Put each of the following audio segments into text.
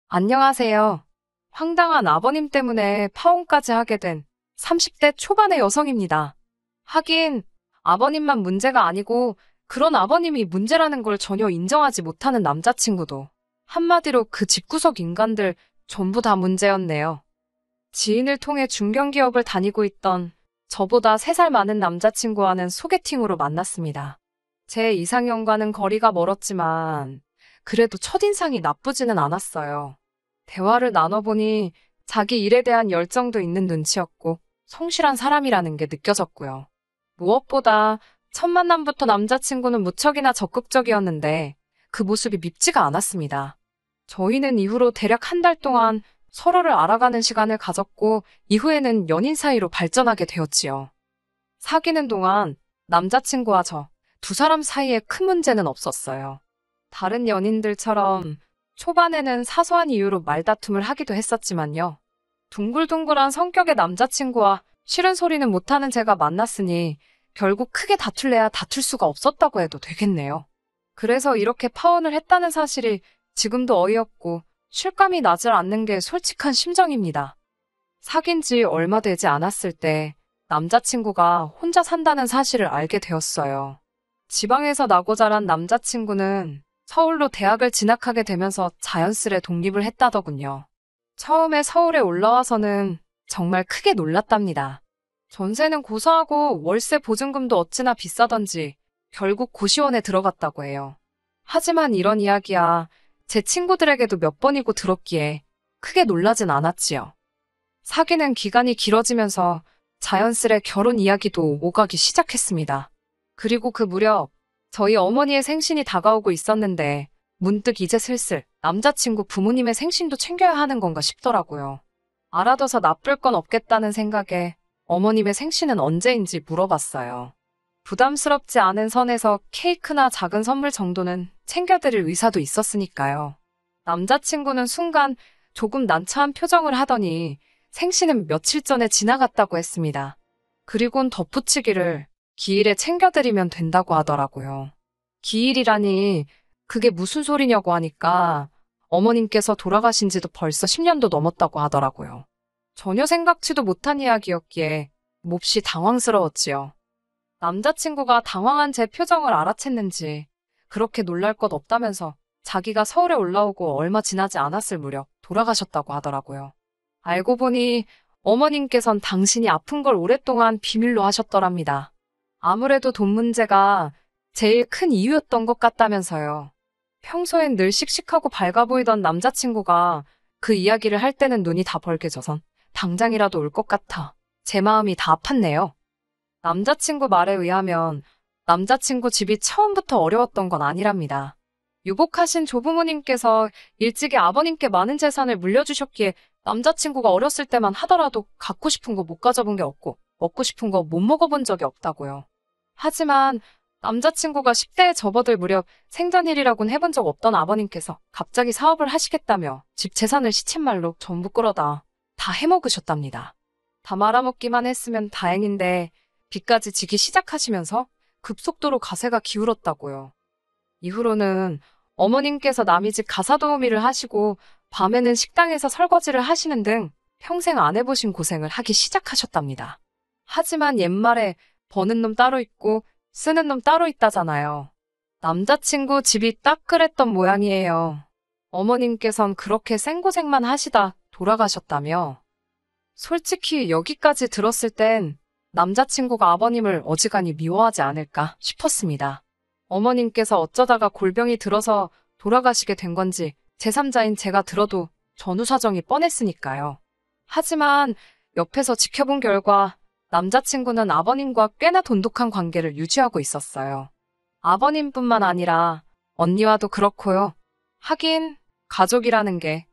안녕하세요. 황당한 아버님 때문에 파혼까지 하게 된 30대 초반의 여성입니다. 하긴 아버님만 문제가 아니고 그런 아버님이 문제라는 걸 전혀 인정하지 못하는 남자친구도 한마디로 그 집구석 인간들 전부 다 문제였네요. 지인을 통해 중견기업을 다니고 있던 저보다 3살 많은 남자친구와는 소개팅으로 만났습니다. 제 이상형과는 거리가 멀었지만 그래도 첫인상이 나쁘지는 않았어요. 대화를 나눠보니 자기 일에 대한 열정도 있는 눈치였고 성실한 사람이라는 게 느껴졌고요. 무엇보다 첫 만남부터 남자친구는 무척이나 적극적이었는데 그 모습이 밉지가 않았습니다. 저희는 이후로 대략 1달 동안 서로를 알아가는 시간을 가졌고 이후에는 연인 사이로 발전하게 되었지요. 사귀는 동안 남자친구와 저 두 사람 사이에 큰 문제는 없었어요. 다른 연인들처럼 초반에는 사소한 이유로 말다툼을 하기도 했었지만요. 둥글둥글한 성격의 남자친구와 싫은 소리는 못하는 제가 만났으니 결국 크게 다툴래야 다툴 수가 없었다고 해도 되겠네요. 그래서 이렇게 파혼을 했다는 사실이 지금도 어이없고 실감이 나질 않는 게 솔직한 심정입니다. 사귄 지 얼마 되지 않았을 때 남자친구가 혼자 산다는 사실을 알게 되었어요. 지방에서 나고 자란 남자친구는 서울로 대학을 진학하게 되면서 자연스레 독립을 했다더군요. 처음에 서울에 올라와서는 정말 크게 놀랐답니다. 전세는 고사하고 월세 보증금도 어찌나 비싸던지 결국 고시원에 들어갔다고 해요. 하지만 이런 이야기야 제 친구들에게도 몇 번이고 들었기에 크게 놀라진 않았지요. 사귀는 기간이 길어지면서 자연스레 결혼 이야기도 오가기 시작했습니다. 그리고 그 무렵 저희 어머니의 생신이 다가오고 있었는데 문득 이제 슬슬 남자친구 부모님의 생신도 챙겨야 하는 건가 싶더라고요. 알아둬서 나쁠 건 없겠다는 생각에 어머님의 생신은 언제인지 물어봤어요. 부담스럽지 않은 선에서 케이크나 작은 선물 정도는 챙겨드릴 의사도 있었으니까요. 남자친구는 순간 조금 난처한 표정을 하더니 생신은 며칠 전에 지나갔다고 했습니다. 그리곤 덧붙이기를 기일에 챙겨드리면 된다고 하더라고요. 기일이라니 그게 무슨 소리냐고 하니까 어머님께서 돌아가신 지도 벌써 10년도 넘었다고 하더라고요. 전혀 생각지도 못한 이야기였기에 몹시 당황스러웠지요. 남자친구가 당황한 제 표정을 알아챘는지 그렇게 놀랄 것 없다면서 자기가 서울에 올라오고 얼마 지나지 않았을 무렵 돌아가셨다고 하더라고요. 알고 보니 어머님께선 당신이 아픈 걸 오랫동안 비밀로 하셨더랍니다. 아무래도 돈 문제가 제일 큰 이유였던 것 같다면서요. 평소엔 늘 씩씩하고 밝아 보이던 남자친구가 그 이야기를 할 때는 눈이 다 벌개져선 당장이라도 울 것 같아 제 마음이 다 아팠네요. 남자친구 말에 의하면 남자친구 집이 처음부터 어려웠던 건 아니랍니다. 유복하신 조부모님께서 일찍이 아버님께 많은 재산을 물려주셨기에 남자친구가 어렸을 때만 하더라도 갖고 싶은 거 못 가져본 게 없고 먹고 싶은 거 못 먹어본 적이 없다고요. 하지만 남자친구가 10대에 접어들 무렵 생전일이라곤 해본 적 없던 아버님께서 갑자기 사업을 하시겠다며 집 재산을 시쳇말로 전부 끌어다 다 해먹으셨답니다. 다 말아먹기만 했으면 다행인데 빚까지 지기 시작하시면서 급속도로 가세가 기울었다고요. 이후로는 어머님께서 남의 집 가사도우미를 하시고 밤에는 식당에서 설거지를 하시는 등 평생 안 해보신 고생을 하기 시작하셨답니다. 하지만 옛말에 버는 놈 따로 있고 쓰는 놈 따로 있다잖아요. 남자친구 집이 딱 그랬던 모양이에요. 어머님께선 그렇게 생고생만 하시다 돌아가셨다며. 솔직히 여기까지 들었을 땐 남자친구가 아버님을 어지간히 미워하지 않을까 싶었습니다. 어머님께서 어쩌다가 골병이 들어서 돌아가시게 된 건지 제3자인 제가 들어도 전후 사정이 뻔했으니까요. 하지만 옆에서 지켜본 결과 남자친구는 아버님과 꽤나 돈독한 관계를 유지하고 있었어요. 아버님뿐만 아니라 언니와도 그렇고요. 하긴 가족이라는 게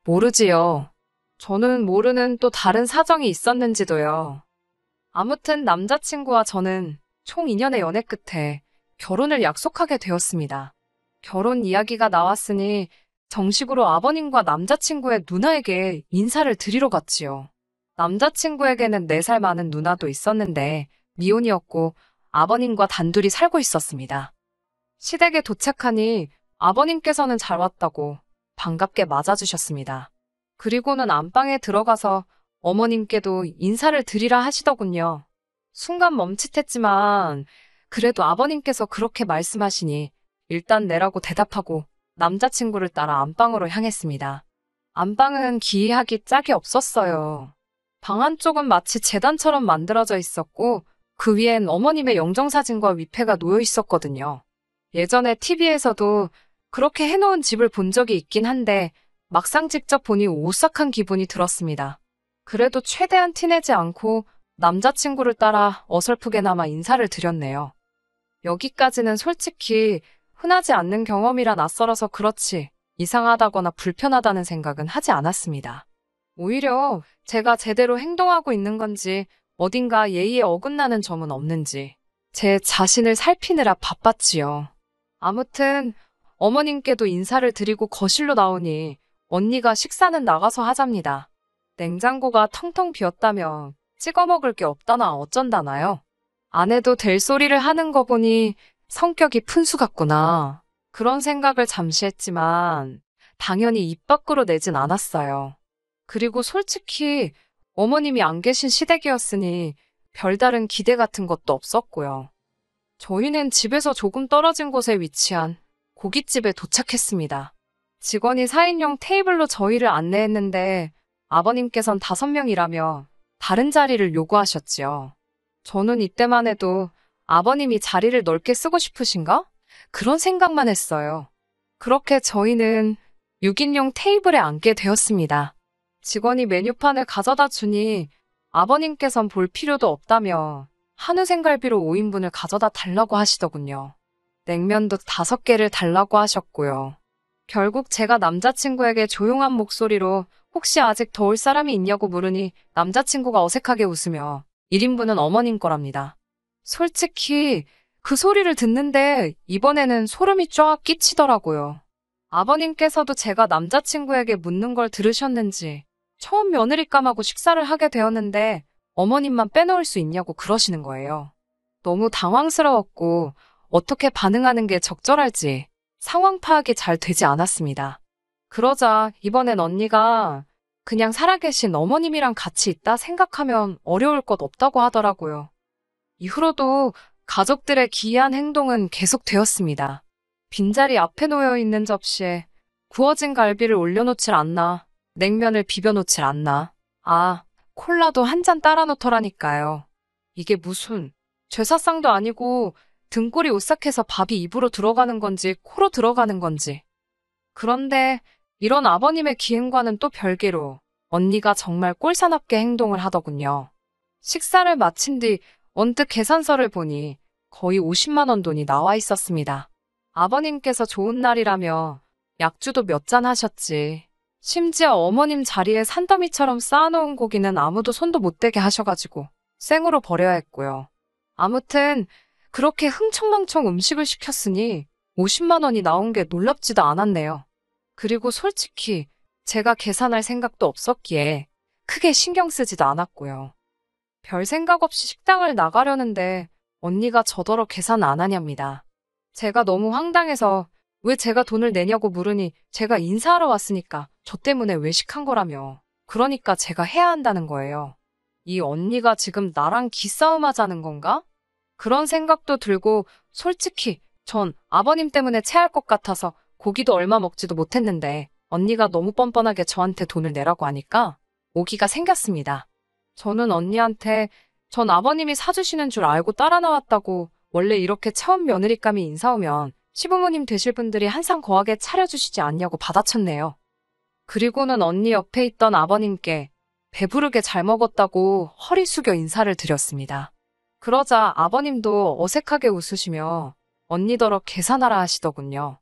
모르지요. 저는 모르는 또 다른 사정이 있었는지도요. 아무튼 남자친구와 저는 총 2년의 연애 끝에 결혼을 약속하게 되었습니다. 결혼 이야기가 나왔으니 정식으로 아버님과 남자친구의 누나에게 인사를 드리러 갔지요. 남자친구에게는 4살 많은 누나도 있었는데 미혼이었고 아버님과 단둘이 살고 있었습니다. 시댁에 도착하니 아버님께서는 잘 왔다고 반갑게 맞아주셨습니다. 그리고는 안방에 들어가서 어머님께도 인사를 드리라 하시더군요. 순간 멈칫했지만 그래도 아버님께서 그렇게 말씀하시니 일단 내라고 대답하고 남자친구를 따라 안방으로 향했습니다. 안방은 기이하기 짝이 없었어요. 방 한쪽은 마치 재단처럼 만들어져 있었고 그 위엔 어머님의 영정사진과 위패가 놓여 있었거든요. 예전에 TV에서도 그렇게 해놓은 집을 본 적이 있긴 한데 막상 직접 보니 오싹한 기분이 들었습니다. 그래도 최대한 티내지 않고 남자친구를 따라 어설프게나마 인사를 드렸네요. 여기까지는 솔직히 흔하지 않는 경험이라 낯설어서 그렇지 이상하다거나 불편하다는 생각은 하지 않았습니다. 오히려 제가 제대로 행동하고 있는 건지 어딘가 예의에 어긋나는 점은 없는지 제 자신을 살피느라 바빴지요. 아무튼 어머님께도 인사를 드리고 거실로 나오니 언니가 식사는 나가서 하잡니다. 냉장고가 텅텅 비었다며 찍어 먹을 게 없다나 어쩐다나요? 안 해도 될 소리를 하는 거 보니 성격이 푼수 같구나. 그런 생각을 잠시 했지만 당연히 입 밖으로 내진 않았어요. 그리고 솔직히 어머님이 안 계신 시댁이었으니 별다른 기대 같은 것도 없었고요. 저희는 집에서 조금 떨어진 곳에 위치한 고깃집에 도착했습니다. 직원이 4인용 테이블로 저희를 안내했는데 아버님께선 5명이라며 다른 자리를 요구하셨지요. 저는 이때만 해도 아버님이 자리를 넓게 쓰고 싶으신가? 그런 생각만 했어요. 그렇게 저희는 6인용 테이블에 앉게 되었습니다. 직원이 메뉴판을 가져다 주니 아버님께선 볼 필요도 없다며 한우 생갈비로 5인분을 가져다 달라고 하시더군요. 냉면도 5개를 달라고 하셨고요. 결국 제가 남자친구에게 조용한 목소리로 혹시 아직 더울 사람이 있냐고 물으니 남자친구가 어색하게 웃으며 1인분은 어머님 거랍니다. 솔직히 그 소리를 듣는데 이번에는 소름이 쫙 끼치더라고요. 아버님께서도 제가 남자친구에게 묻는 걸 들으셨는지 처음 며느리감하고 식사를 하게 되었는데 어머님만 빼놓을 수 있냐고 그러시는 거예요. 너무 당황스러웠고 어떻게 반응하는 게 적절할지 상황 파악이 잘 되지 않았습니다. 그러자 이번엔 언니가 그냥 살아계신 어머님이랑 같이 있다 생각하면 어려울 것 없다고 하더라고요. 이후로도 가족들의 기이한 행동은 계속되었습니다. 빈자리 앞에 놓여 있는 접시에 구워진 갈비를 올려놓질 않나, 냉면을 비벼놓질 않나, 콜라도 한 잔 따라 놓더라니까요. 이게 무슨 제사상도 아니고 등골이 오싹해서 밥이 입으로 들어가는 건지 코로 들어가는 건지. 그런데 이런 아버님의 기행과는 또 별개로 언니가 정말 꼴사납게 행동을 하더군요. 식사를 마친 뒤 언뜻 계산서를 보니 거의 50만 원 돈이 나와 있었습니다. 아버님께서 좋은 날이라며 약주도 몇 잔 하셨지. 심지어 어머님 자리에 산더미처럼 쌓아놓은 고기는 아무도 손도 못 대게 하셔가지고 생으로 버려야 했고요. 아무튼 그렇게 흥청망청 음식을 시켰으니 50만 원이 나온 게 놀랍지도 않았네요. 그리고 솔직히 제가 계산할 생각도 없었기에 크게 신경 쓰지도 않았고요. 별 생각 없이 식당을 나가려는데 언니가 저더러 계산 안 하냐입니다. 제가 너무 황당해서 왜 제가 돈을 내냐고 물으니 제가 인사하러 왔으니까 저 때문에 외식한 거라며. 그러니까 제가 해야 한다는 거예요. 이 언니가 지금 나랑 기싸움 하자는 건가? 그런 생각도 들고 솔직히 전 아버님 때문에 체할 것 같아서 고기도 얼마 먹지도 못했는데 언니가 너무 뻔뻔하게 저한테 돈을 내라고 하니까 오기가 생겼습니다. 저는 언니한테 전 아버님이 사주시는 줄 알고 따라 나왔다고 원래 이렇게 처음 며느리감이 인사 오면 시부모님 되실 분들이 한상 거하게 차려주시지 않냐고 받아쳤네요. 그리고는 언니 옆에 있던 아버님께 배부르게 잘 먹었다고 허리 숙여 인사를 드렸습니다. 그러자 아버님도 어색하게 웃으시며 언니더러 계산하라 하시더군요.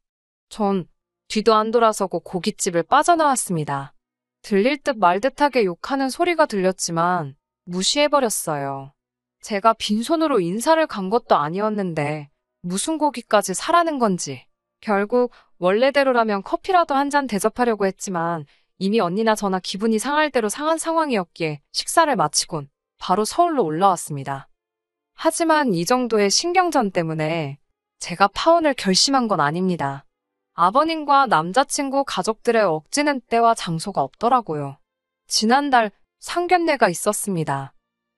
전 뒤도 안 돌아서고 고깃집을 빠져나왔습니다. 들릴 듯 말 듯하게 욕하는 소리가 들렸지만 무시해버렸어요. 제가 빈손으로 인사를 간 것도 아니었는데 무슨 고기까지 사라는 건지. 결국 원래대로라면 커피라도 한 잔 대접하려고 했지만 이미 언니나 저나 기분이 상할 대로 상한 상황이었기에 식사를 마치곤 바로 서울로 올라왔습니다. 하지만 이 정도의 신경전 때문에 제가 파혼을 결심한 건 아닙니다. 아버님과 남자친구 가족들의 억지는 때와 장소가 없더라고요. 지난달 상견례가 있었습니다.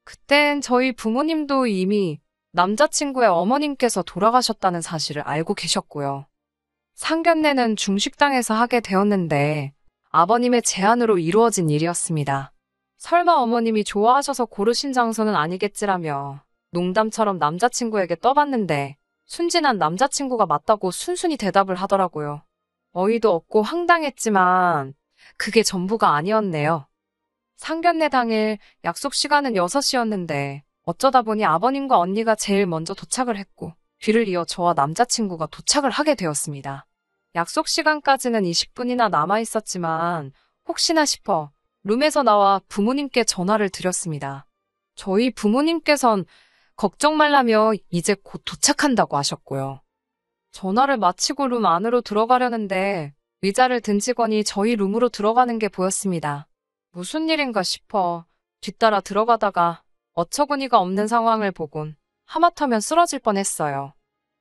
그땐 저희 부모님도 이미 남자친구의 어머님께서 돌아가셨다는 사실을 알고 계셨고요. 상견례는 중식당에서 하게 되었는데 아버님의 제안으로 이루어진 일이었습니다. 설마 어머님이 좋아하셔서 고르신 장소는 아니겠지라며 농담처럼 남자친구에게 떠봤는데 순진한 남자친구가 맞다고 순순히 대답을 하더라고요. 어이도 없고 황당했지만 그게 전부가 아니었네요. 상견례 당일 약속 시간은 6시였는데 어쩌다 보니 아버님과 언니가 제일 먼저 도착을 했고 뒤를 이어 저와 남자친구가 도착을 하게 되었습니다. 약속 시간까지는 20분이나 남아 있었지만 혹시나 싶어 룸에서 나와 부모님께 전화를 드렸습니다. 저희 부모님께선 걱정 말라며 이제 곧 도착한다고 하셨고요. 전화를 마치고 룸 안으로 들어가려는데 의자를 든 직원이 저희 룸으로 들어가는 게 보였습니다. 무슨 일인가 싶어 뒤따라 들어가다가 어처구니가 없는 상황을 보곤 하마터면 쓰러질 뻔했어요.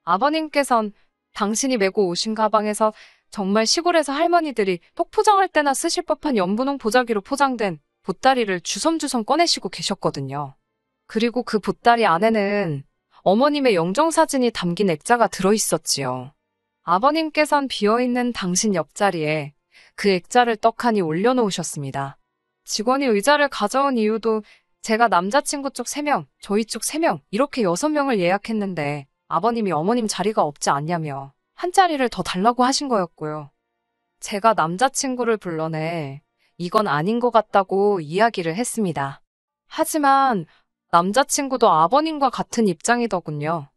아버님께선 당신이 메고 오신 가방에서 정말 시골에서 할머니들이 톡 포장할 때나 쓰실 법한 연분홍 보자기로 포장된 보따리를 주섬주섬 꺼내시고 계셨거든요. 그리고 그 보따리 안에는 어머님의 영정사진이 담긴 액자가 들어있었지요. 아버님께선 비어있는 당신 옆자리에 그 액자를 떡하니 올려놓으셨습니다. 직원이 의자를 가져온 이유도 제가 남자친구 쪽 3명, 저희 쪽 3명 이렇게 6명을 예약했는데 아버님이 어머님 자리가 없지 않냐며 한 자리를 더 달라고 하신 거였고요. 제가 남자친구를 불러내 이건 아닌 것 같다고 이야기를 했습니다. 하지만 남자친구도 아버님과 같은 입장이더군요.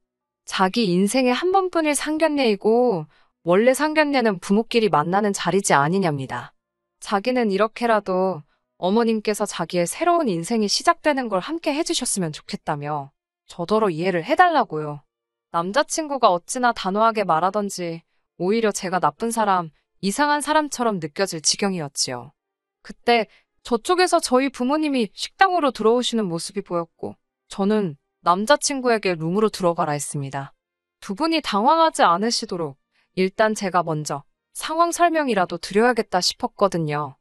자기 인생에 한 번뿐일 상견례이고 원래 상견례는 부모끼리 만나는 자리지 아니냐입니다. 자기는 이렇게라도 어머님께서 자기의 새로운 인생이 시작되는 걸 함께 해주셨으면 좋겠다며 저더러 이해를 해달라고요. 남자친구가 어찌나 단호하게 말하던지 오히려 제가 나쁜 사람, 이상한 사람처럼 느껴질 지경이었지요. 그때 저쪽에서 저희 부모님이 식당으로 들어오시는 모습이 보였고 저는 남자친구에게 룸으로 들어가라 했습니다. 두 분이 당황하지 않으시도록 일단 제가 먼저 상황 설명이라도 드려야겠다 싶었거든요.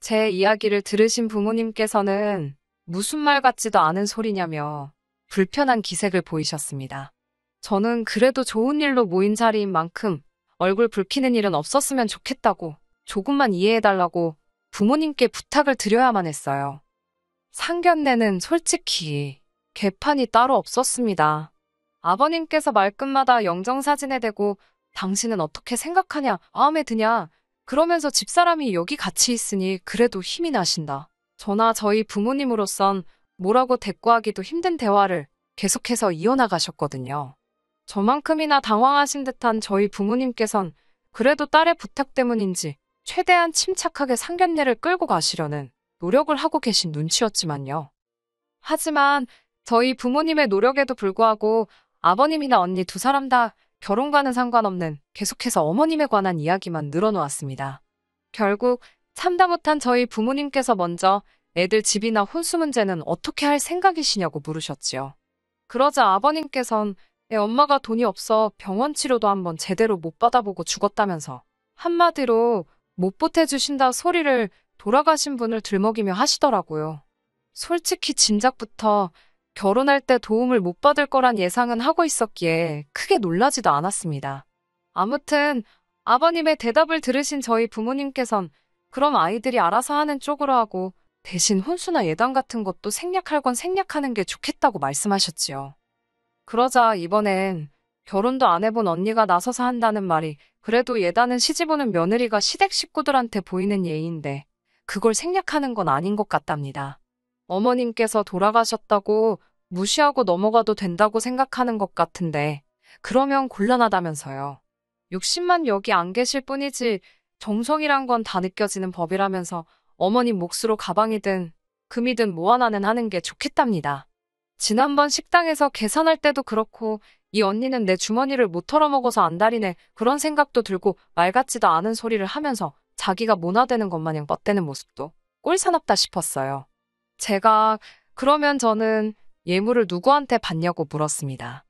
제 이야기를 들으신 부모님께서는 무슨 말 같지도 않은 소리냐며 불편한 기색을 보이셨습니다. 저는 그래도 좋은 일로 모인 자리인 만큼 얼굴 붉히는 일은 없었으면 좋겠다고 조금만 이해해달라고 부모님께 부탁을 드려야만 했어요. 상견례는 솔직히 개판이 따로 없었습니다. 아버님께서 말끝마다 영정사진에 대고 당신은 어떻게 생각하냐, 마음에 드냐, 그러면서 집사람이 여기 같이 있으니 그래도 힘이 나신다. 저나 저희 부모님으로선 뭐라고 대꾸하기도 힘든 대화를 계속해서 이어나가셨거든요. 저만큼이나 당황하신 듯한 저희 부모님께선 그래도 딸의 부탁 때문인지 최대한 침착하게 상견례를 끌고 가시려는 노력을 하고 계신 눈치였지만요. 하지만 저희 부모님의 노력에도 불구하고 아버님이나 언니 두 사람 다 결혼과는 상관없는 계속해서 어머님에 관한 이야기만 늘어놓았습니다. 결국 참다 못한 저희 부모님께서 먼저 애들 집이나 혼수 문제는 어떻게 할 생각이시냐고 물으셨지요. 그러자 아버님께선 애 엄마가 돈이 없어 병원 치료도 한번 제대로 못 받아보고 죽었다면서 한마디로 못 보태주신다 소리를 돌아가신 분을 들먹이며 하시더라고요. 솔직히 진작부터 결혼할 때 도움을 못 받을 거란 예상은 하고 있었기에 크게 놀라지도 않았습니다. 아무튼 아버님의 대답을 들으신 저희 부모님께선 그럼 아이들이 알아서 하는 쪽으로 하고 대신 혼수나 예단 같은 것도 생략할 건 생략하는 게 좋겠다고 말씀하셨지요. 그러자 이번엔 결혼도 안 해본 언니가 나서서 한다는 말이 그래도 예단은 시집오는 며느리가 시댁 식구들한테 보이는 예의인데 그걸 생략하는 건 아닌 것 같답니다. 어머님께서 돌아가셨다고 무시하고 넘어가도 된다고 생각하는 것 같은데 그러면 곤란하다면서요. 60만 여기 안 계실 뿐이지 정성이란 건 다 느껴지는 법이라면서 어머님 몫으로 가방이든 금이든 뭐 하나는 하는 게 좋겠답니다. 지난번 식당에서 계산할 때도 그렇고 이 언니는 내 주머니를 못 털어먹어서 안달이네 그런 생각도 들고 말 같지도 않은 소리를 하면서 자기가 모나되는 것 마냥 뻗대는 모습도 꼴사납다 싶었어요. 제가 그러면 저는 예물을 누구한테 받냐고 물었습니다.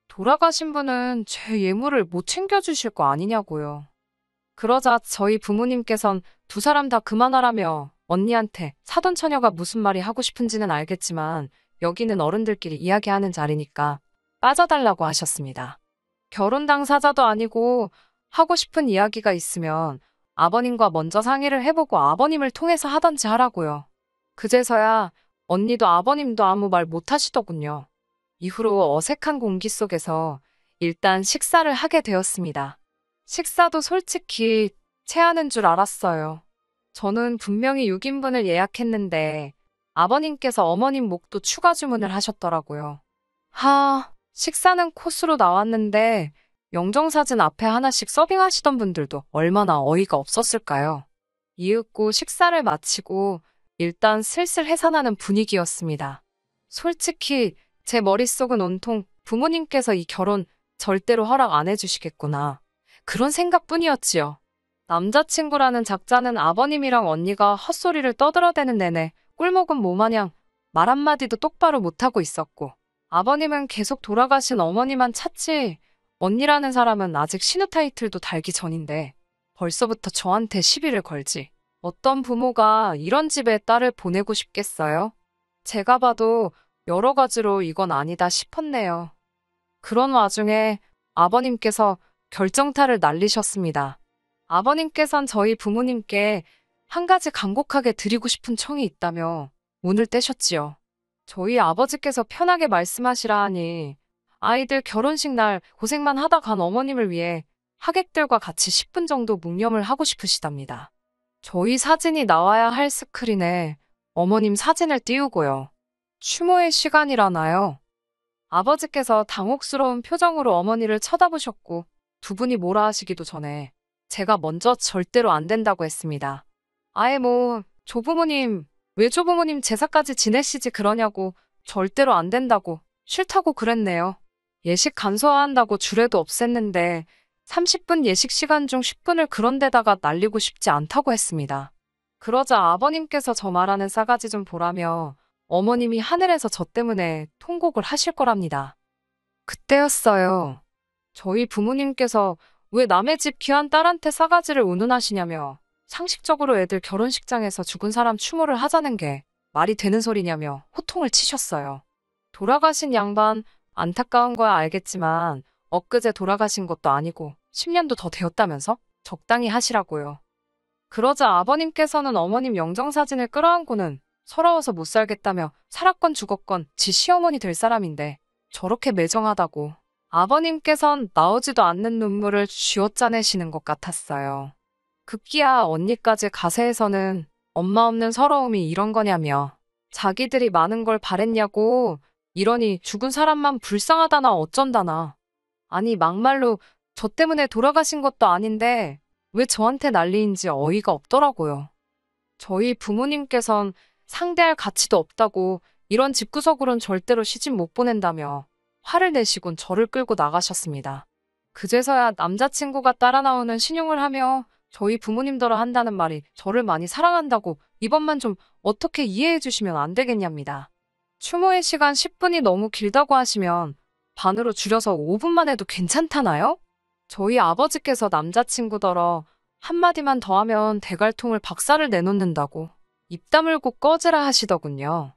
돌아가신 분은 제 예물을 못 챙겨주실 거 아니냐고요. 그러자 저희 부모님께선 두 사람 다 그만하라며 언니한테 사돈 처녀가 무슨 말이 하고 싶은지는 알겠지만 여기는 어른들끼리 이야기하는 자리니까 빠져달라고 하셨습니다. 결혼 당사자도 아니고 하고 싶은 이야기가 있으면 아버님과 먼저 상의를 해보고 아버님을 통해서 하던지 하라고요. 그제서야 언니도 아버님도 아무 말 못 하시더군요. 이후로 어색한 공기 속에서 일단 식사를 하게 되었습니다. 식사도 솔직히 체하는 줄 알았어요. 저는 분명히 6인분을 예약했는데 아버님께서 어머님 목도 추가 주문을 하셨더라고요. 식사는 코스로 나왔는데 영정사진 앞에 하나씩 서빙하시던 분들도 얼마나 어이가 없었을까요? 이윽고 식사를 마치고 일단 슬슬 해산하는 분위기였습니다. 솔직히 제 머릿속은 온통 부모님께서 이 결혼 절대로 허락 안 해주시겠구나. 그런 생각뿐이었지요. 남자친구라는 작자는 아버님이랑 언니가 헛소리를 떠들어대는 내내 꿀먹은 모마냥 말 한마디도 똑바로 못하고 있었고 아버님은 계속 돌아가신 어머니만 찾지 언니라는 사람은 아직 신우 타이틀도 달기 전인데 벌써부터 저한테 시비를 걸지. 어떤 부모가 이런 집에 딸을 보내고 싶겠어요? 제가 봐도 여러 가지로 이건 아니다 싶었네요. 그런 와중에 아버님께서 결정타를 날리셨습니다. 아버님께선 저희 부모님께 한 가지 간곡하게 드리고 싶은 청이 있다며 문을 떼셨지요. 저희 아버지께서 편하게 말씀하시라 하니 아이들 결혼식 날 고생만 하다 간 어머님을 위해 하객들과 같이 10분 정도 묵념을 하고 싶으시답니다. 저희 사진이 나와야 할 스크린에 어머님 사진을 띄우고요. 추모의 시간이라나요? 아버지께서 당혹스러운 표정으로 어머니를 쳐다보셨고 두 분이 뭐라 하시기도 전에 제가 먼저 절대로 안 된다고 했습니다. 아예 조부모님, 왜 조부모님 제사까지 지내시지 그러냐고 절대로 안 된다고 싫다고 그랬네요. 예식 간소화한다고 주례도 없앴는데 30분 예식 시간 중 10분을 그런 데다가 날리고 싶지 않다고 했습니다. 그러자 아버님께서 저 말하는 싸가지 좀 보라며 어머님이 하늘에서 저 때문에 통곡을 하실 거랍니다. 그때였어요. 저희 부모님께서 왜 남의 집 귀한 딸한테 싸가지를 운운하시냐며 상식적으로 애들 결혼식장에서 죽은 사람 추모를 하자는 게 말이 되는 소리냐며 호통을 치셨어요. 돌아가신 양반 안타까운 거야 알겠지만 엊그제 돌아가신 것도 아니고 10년도 더 되었다면서 적당히 하시라고요. 그러자 아버님께서는 어머님 영정사진을 끌어안고는 서러워서 못 살겠다며 살았건 죽었건 지 시어머니 될 사람인데 저렇게 매정하다고 아버님께선 나오지도 않는 눈물을 쥐어짜내시는 것 같았어요. 급기야 언니까지 가세에서는 엄마 없는 서러움이 이런 거냐며 자기들이 많은 걸 바랬냐고 이러니 죽은 사람만 불쌍하다나 어쩐다나. 아니 막말로 저 때문에 돌아가신 것도 아닌데 왜 저한테 난리인지 어이가 없더라고요. 저희 부모님께선 상대할 가치도 없다고 이런 집구석으론 절대로 시집 못 보낸다며 화를 내시곤 저를 끌고 나가셨습니다. 그제서야 남자친구가 따라 나오는 신용을 하며 저희 부모님더러 한다는 말이 저를 많이 사랑한다고 이번만 좀 어떻게 이해해 주시면 안 되겠냐입니다. 추모의 시간 10분이 너무 길다고 하시면 반으로 줄여서 5분만 해도 괜찮다나요? 저희 아버지께서 남자친구더러 한마디만 더 하면 대갈통을 박살을 내놓는다고 입 다물고 꺼지라 하시더군요.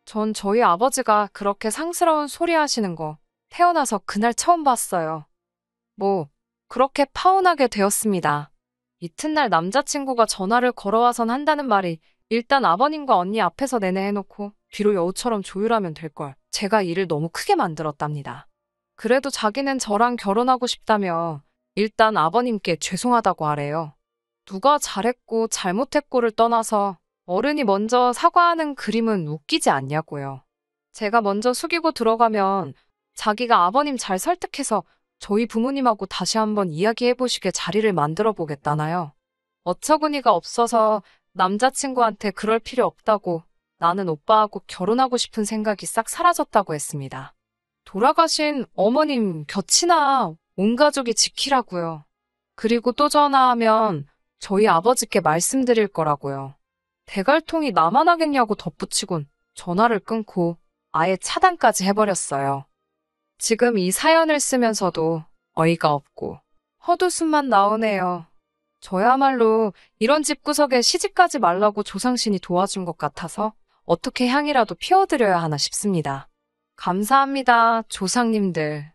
전 저희 아버지가 그렇게 상스러운 소리 하시는 거 태어나서 그날 처음 봤어요. 그렇게 파혼하게 되었습니다. 이튿날 남자친구가 전화를 걸어와선 한다는 말이 일단 아버님과 언니 앞에서 내내 해놓고 뒤로 여우처럼 조율하면 될걸 제가 일을 너무 크게 만들었답니다. 그래도 자기는 저랑 결혼하고 싶다며 일단 아버님께 죄송하다고 하래요. 누가 잘했고 잘못했고를 떠나서 어른이 먼저 사과하는 그림은 웃기지 않냐고요. 제가 먼저 숙이고 들어가면 자기가 아버님 잘 설득해서 저희 부모님하고 다시 한번 이야기해보시게 자리를 만들어 보겠다나요. 어처구니가 없어서 남자친구한테 그럴 필요 없다고 나는 오빠하고 결혼하고 싶은 생각이 싹 사라졌다고 했습니다. 돌아가신 어머님 곁이나 온 가족이 지키라고요. 그리고 또 전화하면 저희 아버지께 말씀드릴 거라고요. 대갈통이 나만 하겠냐고 덧붙이곤 전화를 끊고 아예 차단까지 해버렸어요. 지금 이 사연을 쓰면서도 어이가 없고 헛웃음만 나오네요. 저야말로 이런 집구석에 시집가지 말라고 조상신이 도와준 것 같아서 어떻게 향이라도 피워드려야 하나 싶습니다. 감사합니다, 조상님들.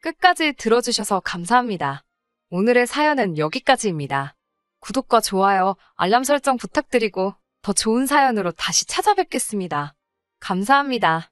끝까지 들어주셔서 감사합니다. 오늘의 사연은 여기까지입니다. 구독과 좋아요, 알람 설정 부탁드리고 더 좋은 사연으로 다시 찾아뵙겠습니다. 감사합니다.